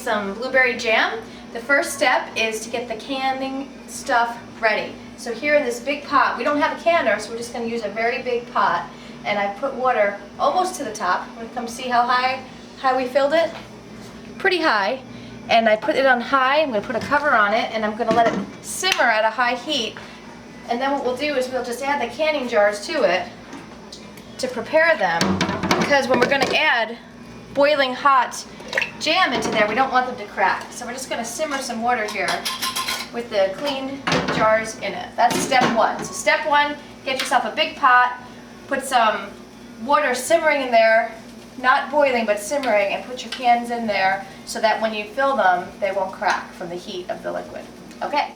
some blueberry jam. The first step is to get the canning stuff ready. So here in this big pot, we don't have a canner, so we're just going to use a very big pot. And I put water almost to the top. I'm going to come see how high we filled it. Pretty high. And I put it on high. I'm going to put a cover on it, and I'm going to let it simmer at a high heat. And then what we'll do is we'll just add the canning jars to it to prepare them. Because when we're going to add boiling hot jam into there, we don't want them to crack. So we're just going to simmer some water here with the clean jars in it. That's step one. So step one, get yourself a big pot, put some water simmering in there, not boiling but simmering, and put your cans in there so that when you fill them, they won't crack from the heat of the liquid. Okay.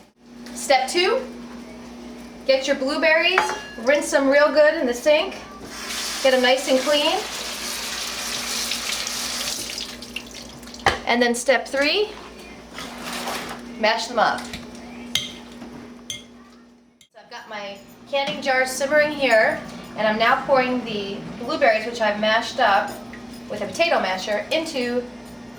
Step two, get your blueberries, rinse them real good in the sink, get them nice and clean. And then step three, mash them up. So I've got my canning jars simmering here, and I'm now pouring the blueberries, which I've mashed up with a potato masher, into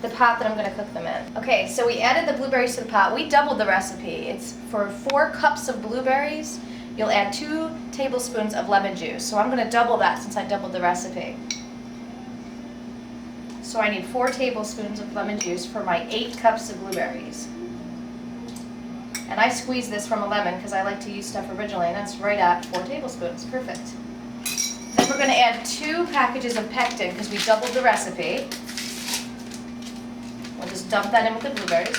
the pot that I'm going to cook them in. Okay, so we added the blueberries to the pot. We doubled the recipe. It's for 4 cups of blueberries, you'll add 2 tablespoons of lemon juice. So I'm going to double that since I doubled the recipe. So I need 4 tablespoons of lemon juice for my 8 cups of blueberries. And I squeeze this from a lemon because I like to use stuff originally, and that's right at 4 tablespoons. Perfect. Then we're going to add 2 packages of pectin because we doubled the recipe. We'll just dump that in with the blueberries.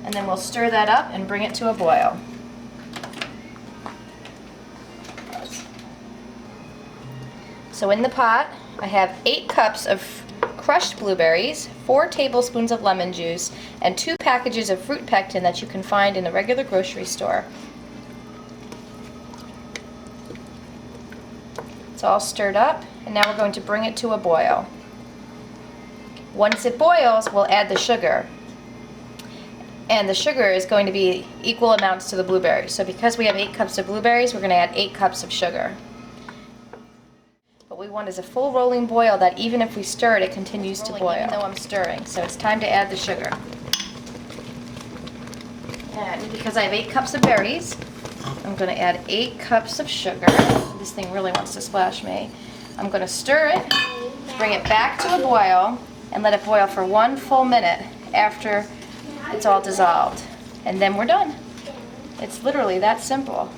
And then we'll stir that up and bring it to a boil. So in the pot, I have 8 cups of crushed blueberries, 4 tablespoons of lemon juice, and 2 packages of fruit pectin that you can find in a regular grocery store. It's all stirred up, and now we're going to bring it to a boil. Once it boils, we'll add the sugar. And the sugar is going to be equal amounts to the blueberries. So because we have 8 cups of blueberries, we're going to add 8 cups of sugar. What we want is a full rolling boil that even if we stir it, it continues to boil. Even though I'm stirring. So it's time to add the sugar. And because I have 8 cups of berries, I'm going to add 8 cups of sugar. This thing really wants to splash me. I'm going to stir it, bring it back to a boil, and let it boil for 1 full minute after it's all dissolved. And then we're done. It's literally that simple.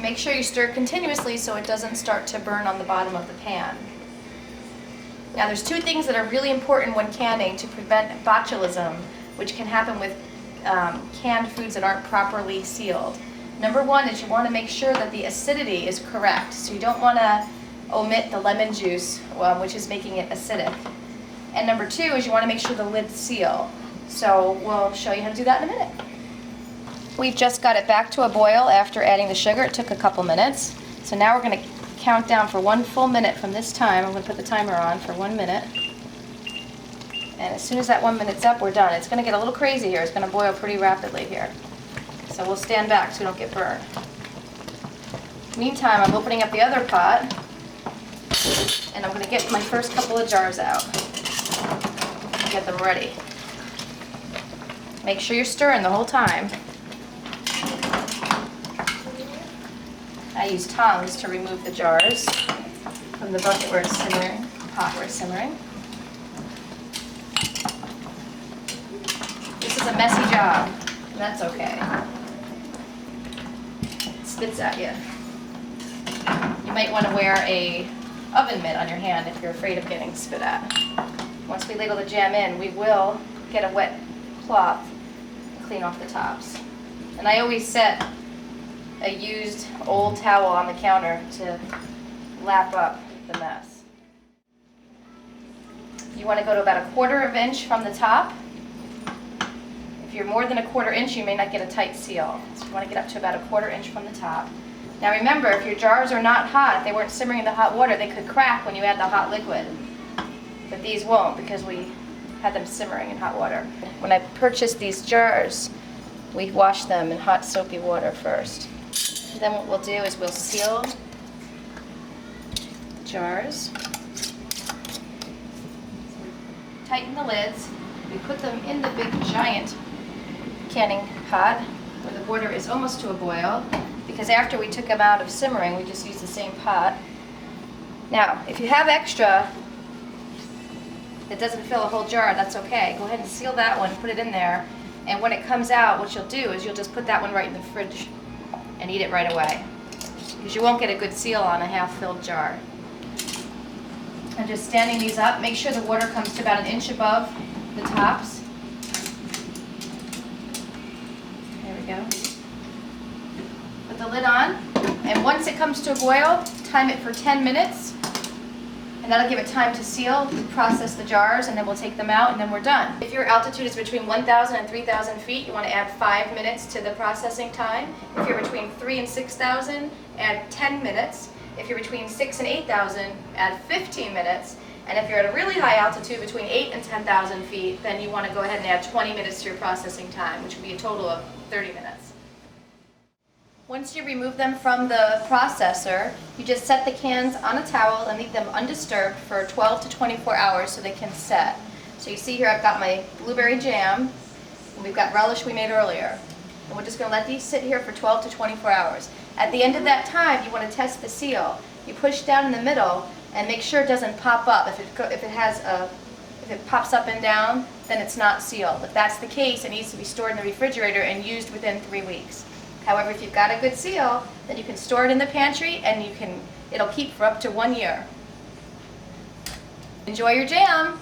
Make sure you stir continuously so it doesn't start to burn on the bottom of the pan. Now there's 2 things that are really important when canning to prevent botulism, which can happen with canned foods that aren't properly sealed. Number 1 is you want to make sure that the acidity is correct. So you don't want to omit the lemon juice, which is making it acidic. And number 2 is you want to make sure the lids seal. So we'll show you how to do that in a minute. We've just got it back to a boil after adding the sugar. It took a couple minutes. So now we're going to count down for 1 full minute from this time. I'm going to put the timer on for 1 minute. And as soon as that 1 minute's up, we're done. It's going to get a little crazy here. It's going to boil pretty rapidly here. So we'll stand back so we don't get burned. Meantime, I'm opening up the other pot, and I'm going to get my first couple of jars out and get them ready. Make sure you're stirring the whole time. I use tongs to remove the jars from the bucket where it's simmering, the pot where it's simmering. This is a messy job, and that's okay. It spits at you. You might want to wear a oven mitt on your hand if you're afraid of getting spit at. Once we ladle the jam in, we will get a wet cloth and clean off the tops. And I always set a used old towel on the counter to lap up the mess. You want to go to about 1/4 inch from the top. If you're more than 1/4 inch, you may not get a tight seal. So you want to get up to about 1/4 inch from the top. Now remember, if your jars are not hot, they weren't simmering in the hot water, they could crack when you add the hot liquid. But these won't because we had them simmering in hot water. When I purchased these jars, we wash them in hot soapy water first. And then what we'll do is we'll seal the jars. tighten the lids. We put them in the big giant canning pot where the water is almost to a boil, because after we took them out of simmering, we just used the same pot. Now, if you have extra that doesn't fill a whole jar, that's okay. Go ahead and seal that one, put it in there, and when it comes out, what you'll do is you'll just put that one right in the fridge and eat it right away, because you won't get a good seal on a half-filled jar. I'm just standing these up. Make sure the water comes to about 1 inch above the tops. There we go. Put the lid on, and once it comes to a boil, time it for 10 minutes, and that'll give it time to seal, process the jars, and then we'll take them out, and then we're done. If your altitude is between 1,000 and 3,000 feet, you want to add 5 minutes to the processing time. If you're between 3,000 and 6,000, add 10 minutes. If you're between 6,000 and 8,000, add 15 minutes. And if you're at a really high altitude, between 8,000 and 10,000 feet, then you want to go ahead and add 20 minutes to your processing time, which would be a total of 30 minutes. Once you remove them from the processor, you just set the cans on a towel and leave them undisturbed for 12 to 24 hours so they can set. So you see here I've got my blueberry jam, and we've got relish we made earlier. And we're just going to let these sit here for 12 to 24 hours. At the end of that time, you want to test the seal. You push down in the middle and make sure it doesn't pop up. If it pops up and down, then it's not sealed. If that's the case, it needs to be stored in the refrigerator and used within 3 weeks. However, if you've got a good seal, then you can store it in the pantry and it'll keep for up to 1 year. Enjoy your jam!